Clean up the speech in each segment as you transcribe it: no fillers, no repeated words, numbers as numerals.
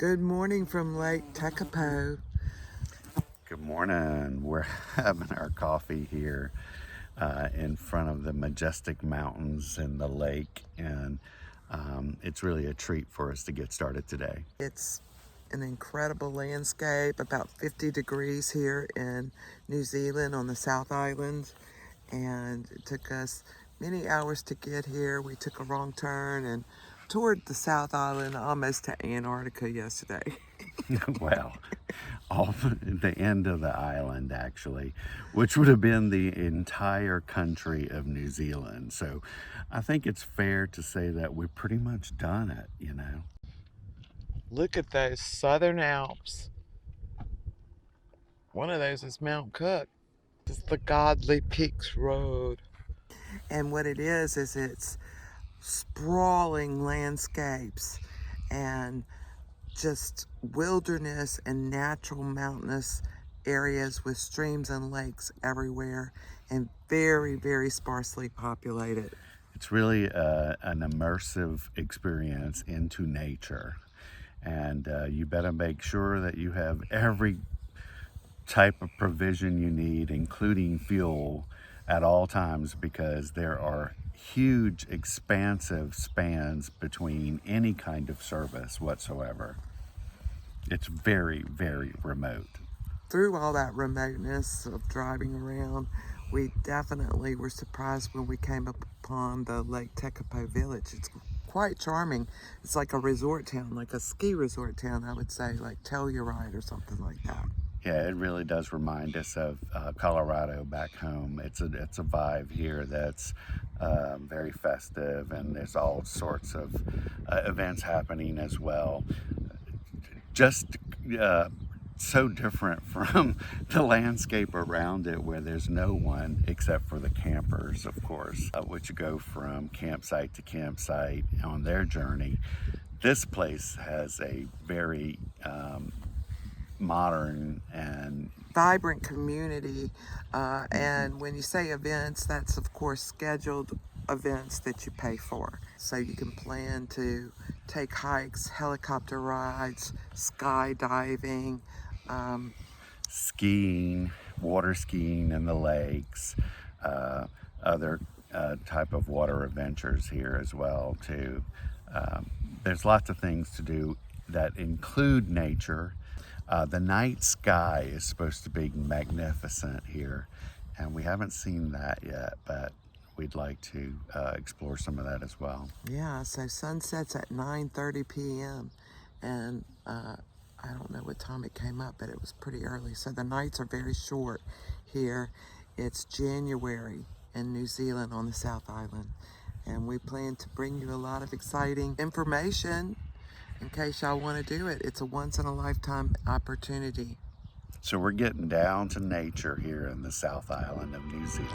Good morning from Lake Tekapo. Good morning. We're having our coffee here in front of the majestic mountains and the lake, and it's really a treat for us to get started today. It's an incredible landscape, about 50 degrees here in New Zealand on the South Island, and it took us many hours to get here. We took a wrong turn and toured the South Island almost to Antarctica yesterday. Well, off the end of the island, actually, which would have been the entire country of New Zealand. So I think it's fair to say that we've pretty much done it. Look at those Southern Alps. One of those is Mount Cook. This is the Godly Peaks Road. And what it is it's sprawling landscapes and just wilderness and natural mountainous areas with streams and lakes everywhere and very, very sparsely populated. It's really an immersive experience into nature. And you better make sure that you have every type of provision you need, including fuel, at all times, because there are huge, expansive spans between any kind of service whatsoever. It's very, very remote. Through all that remoteness of driving around, we definitely were surprised when we came upon the Lake Tekapo village. It's quite charming. It's like a resort town, like a ski resort town, I would say, like Telluride or something like that. Yeah, it really does remind us of Colorado back home. It's a vibe here that's very festive, and there's all sorts of events happening as well. Just so different from the landscape around it, where there's no one except for the campers, of course, which go from campsite to campsite on their journey. This place has a very modern and vibrant community, and when you say events, that's of course scheduled events that you pay for. So you can plan to take hikes, helicopter rides, skydiving, skiing, water skiing in the lakes, other type of water adventures here as well too. There's lots of things to do that include nature. The night sky is supposed to be magnificent here, and we haven't seen that yet, but we'd like to explore some of that as well. Yeah, so sunsets at 9:30 p.m. and I don't know what time it came up, but it was pretty early. So the nights are very short here. It's January in New Zealand on the South Island, and we plan to bring you a lot of exciting information in case y'all want to do it. It's a once-in-a-lifetime opportunity. So we're getting down to nature here in the South Island of New Zealand.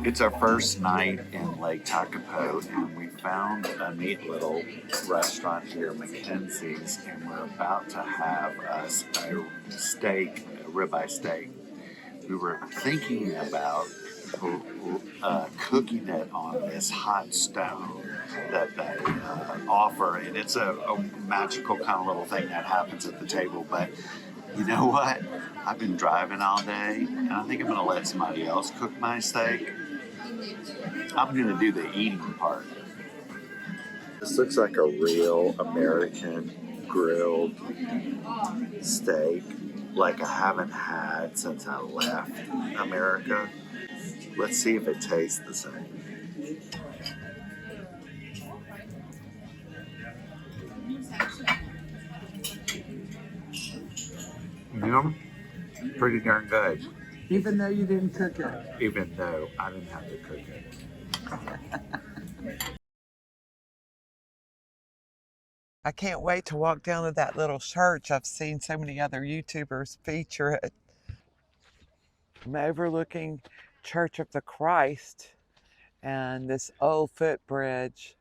It's our first night in Lake Tekapo, and we found a neat little restaurant here, Mackenzie's, and we're about to have us a steak, a ribeye steak. We were thinking about cooking it on this hot stone that they offer, and it's a magical kind of little thing that happens at the table. But you know what? I've been driving all day, and I think I'm going to let somebody else cook my steak. I'm going to do the eating part. This looks like a real American grilled steak, like I haven't had since I left America. Let's see if it tastes the same. Pretty darn good. Even though you didn't cook it. Even though I didn't have to cook it. I can't wait to walk down to that little church. I've seen so many other YouTubers feature it. I'm overlooking Church of the Christ and this old footbridge.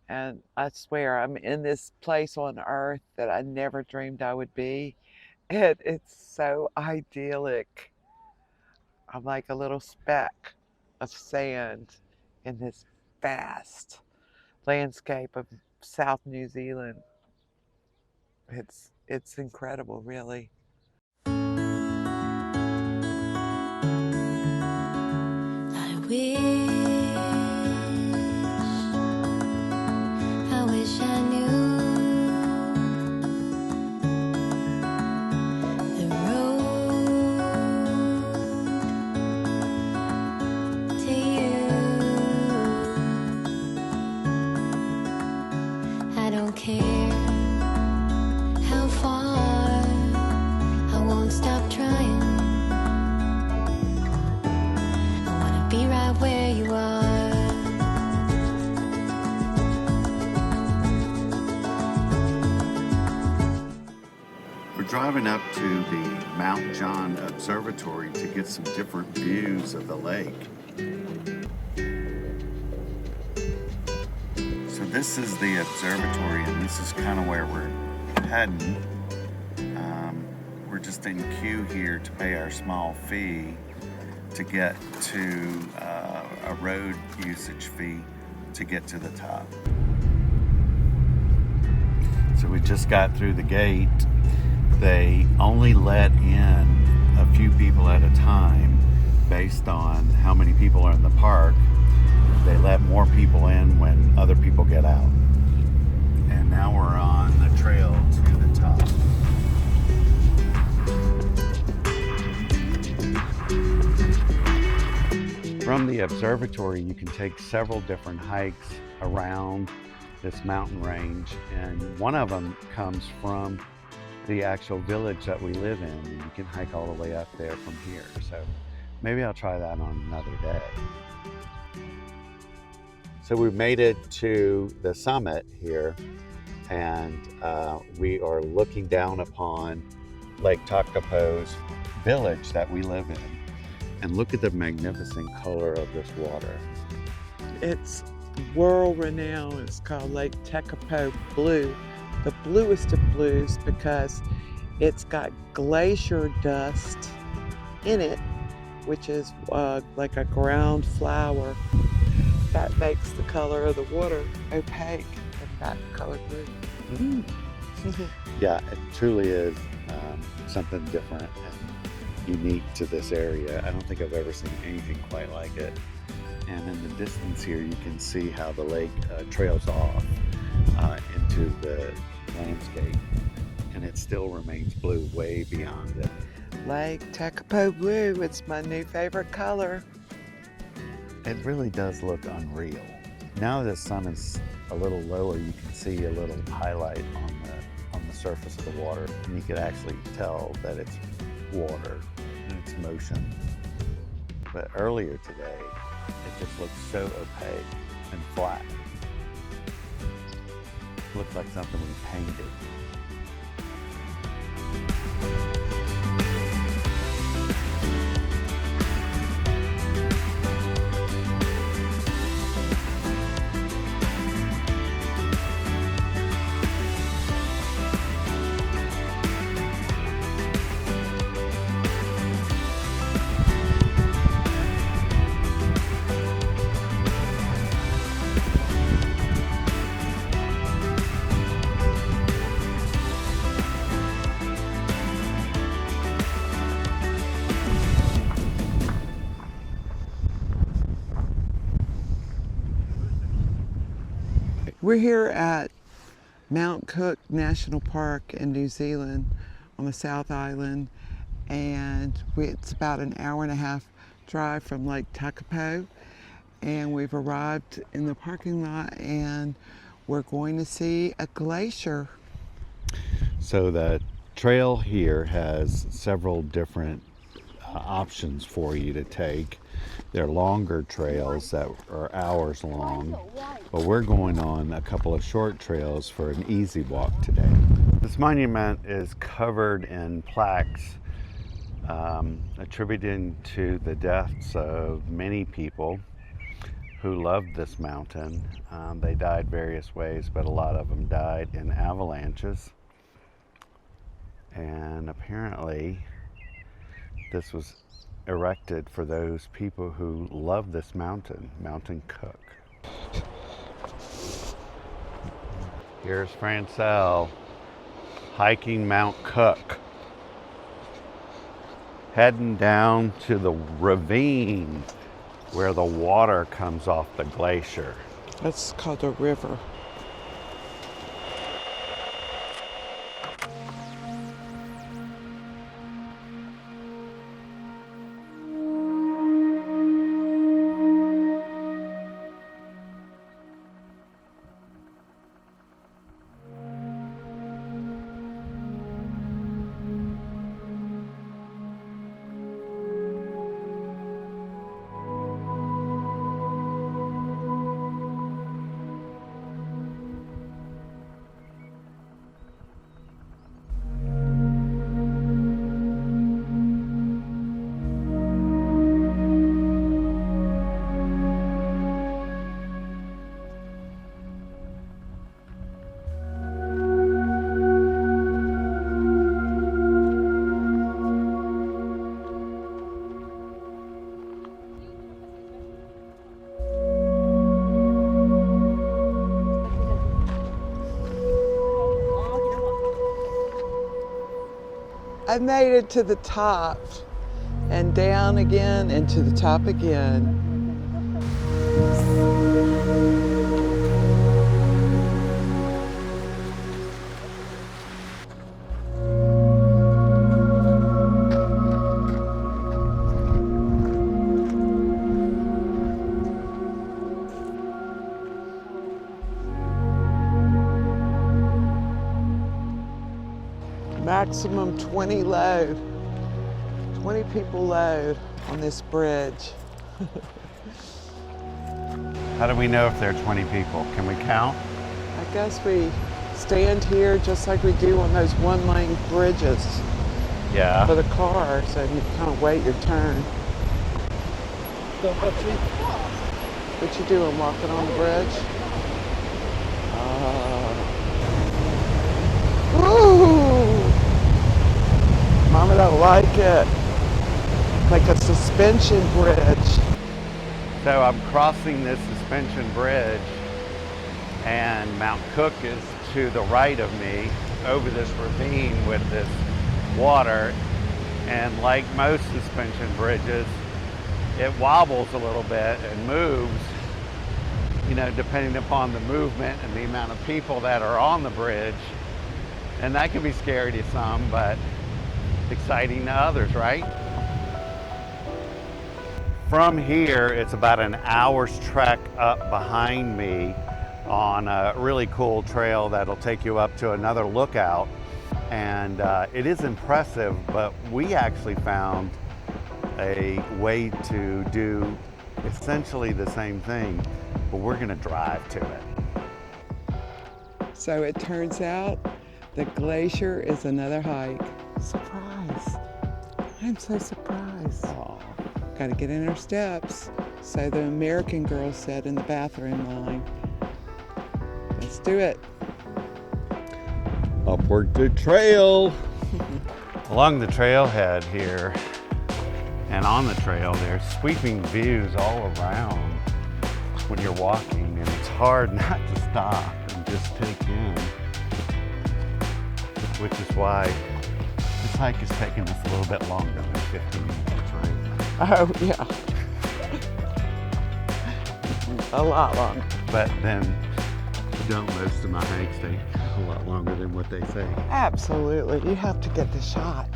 And I swear I'm in this place on earth that I never dreamed I would be. It's so idyllic. I'm like a little speck of sand in this vast landscape of South New Zealand. It's incredible, really. I wish I knew the road to you. I don't care how far, I won't stop trying. I wanna be right where you are. We're driving up to the Mount John Observatory to get some different views of the lake. So this is the observatory, and this is kind of where we're heading. We're just in queue here to pay our small fee to get to a road usage fee to get to the top. So we just got through the gate. They only let in a few people at a time based on how many people are in the park. They let more people in when other people get out. And now we're on the trail to the top. From the observatory, you can take several different hikes around this mountain range, and one of them comes from the actual village that we live in. You can hike all the way up there from here. So maybe I'll try that on another day. So we've made it to the summit here, and we are looking down upon Lake Takapo's village that we live in. And look at the magnificent color of this water. It's world renowned. It's called Lake Tekapo Blue, the bluest of blues, because it's got glacier dust in it, which is like a ground flour that makes the color of the water opaque and that color blue. Mm. Yeah, it truly is something different and unique to this area. I don't think I've ever seen anything quite like it. And in the distance here, you can see how the lake trails off into the landscape, and it still remains blue way beyond it. Lake Tekapo Blue, it's my new favorite color. It really does look unreal. Now that the sun is a little lower, you can see a little highlight on the surface of the water, and you can actually tell that it's water and it's motion. But earlier today, it just looked so opaque and flat. It looked like something we painted. We're here at Mount Cook National Park in New Zealand on the South Island, and it's about an hour and a half drive from Lake Tekapo, and we've arrived in the parking lot and we're going to see a glacier. So the trail here has several different options for you to take. They're longer trails that are hours long, but we're going on a couple of short trails for an easy walk today. This monument is covered in plaques attributing to the deaths of many people who loved this mountain. They died various ways, but a lot of them died in avalanches. And apparently this was erected for those people who love this mountain, Mountain Cook. Here's Francelle hiking Mount Cook, heading down to the ravine where the water comes off the glacier. That's called a river. I made it to the top and down again and to the top again. Maximum 20 load, 20 people load on this bridge. How do we know if there are 20 people? Can we count? I guess we stand here just like we do on those one-lane bridges Yeah. for the car, so you kind of wait your turn. What you doing, walking on the bridge? Woo! Mama don't like it. Like a suspension bridge. So I'm crossing this suspension bridge and Mount Cook is to the right of me over this ravine with this water. And like most suspension bridges, it wobbles a little bit and moves, you know, depending upon the movement and the amount of people that are on the bridge. And that can be scary to some, but exciting to others, right? From here, it's about an hour's trek up behind me on a really cool trail that'll take you up to another lookout. And it is impressive, but we actually found a way to do essentially the same thing, but we're gonna drive to it. So it turns out the glacier is another hike. Surprise. I'm so surprised. Aw. Got to get in our steps. So the American girl said in the bathroom line. Let's do it. Upward to trail. Along the trailhead here and on the trail, there's sweeping views all around when you're walking, and it's hard not to stop and just take in, which is why this hike is taking us a little bit longer than 15 minutes, right? Oh, yeah. A lot longer. But then don't most of my hikes take a lot longer than what they say. Absolutely. You have to get the shot.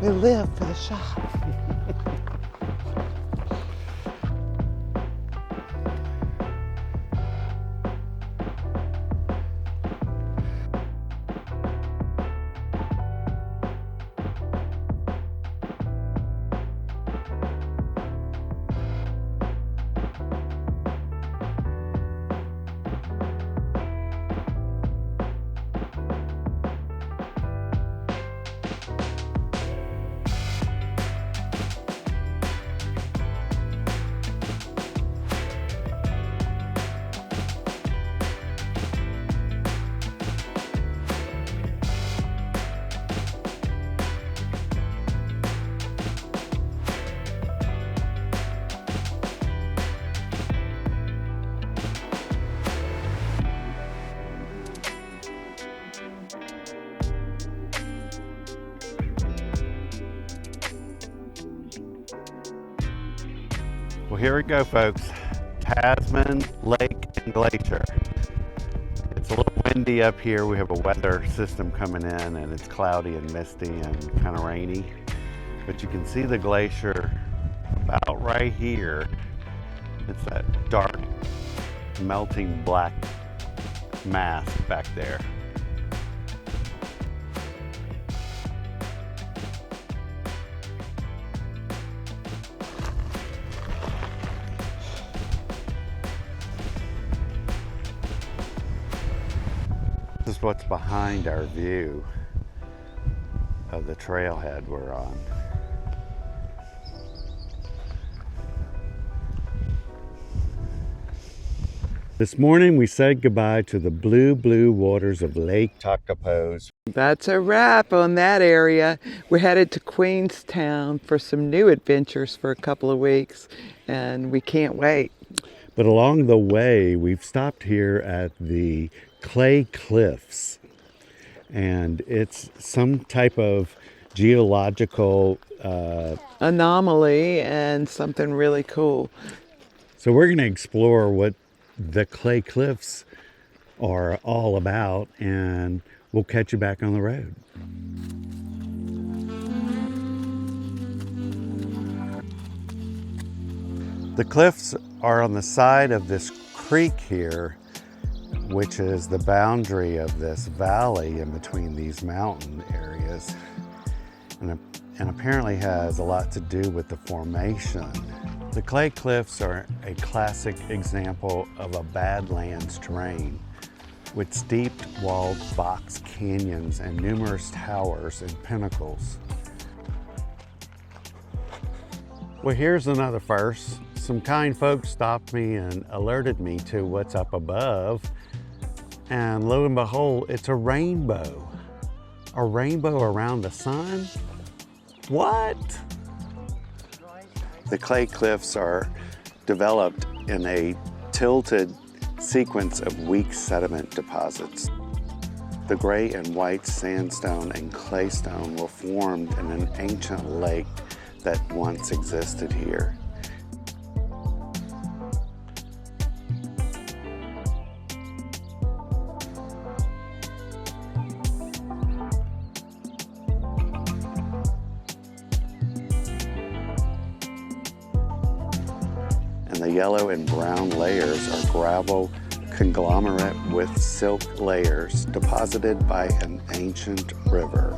We live for the shot. Well, here we go, folks. Tasman Lake and Glacier. It's a little windy up here. We have a weather system coming in and it's cloudy and misty and kind of rainy. But you can see the glacier about right here. It's that dark, melting black mass back there. This is what's behind our view of the trailhead we're on. This morning we said goodbye to the blue waters of Lake Tacopos. That's a wrap on that area. We're headed to Queenstown for some new adventures for a couple of weeks, and we can't wait. But along the way, we've stopped here at the Clay Cliffs, and it's some type of geological anomaly and something really cool. So we're going to explore what the Clay Cliffs are all about, and we'll catch you back on the road. The cliffs are on the side of this creek here, which is the boundary of this valley in between these mountain areas, and apparently has a lot to do with the formation. The Clay Cliffs are a classic example of a Badlands terrain with steep walled box canyons and numerous towers and pinnacles. Well, here's another first. Some kind folks stopped me and alerted me to what's up above, and lo and behold, it's a rainbow. A rainbow around the sun? What? The Clay Cliffs are developed in a tilted sequence of weak sediment deposits. The gray and white sandstone and claystone were formed in an ancient lake that once existed here. And the yellow and brown layers are gravel conglomerate with silk layers deposited by an ancient river.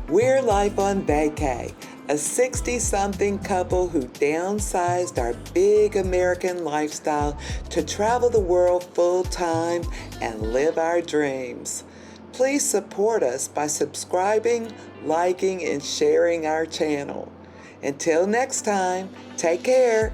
We're Life on Vaca, a 60-something couple who downsized our big American lifestyle to travel the world full-time and live our dreams. Please support us by subscribing, liking, and sharing our channel. Until next time, take care.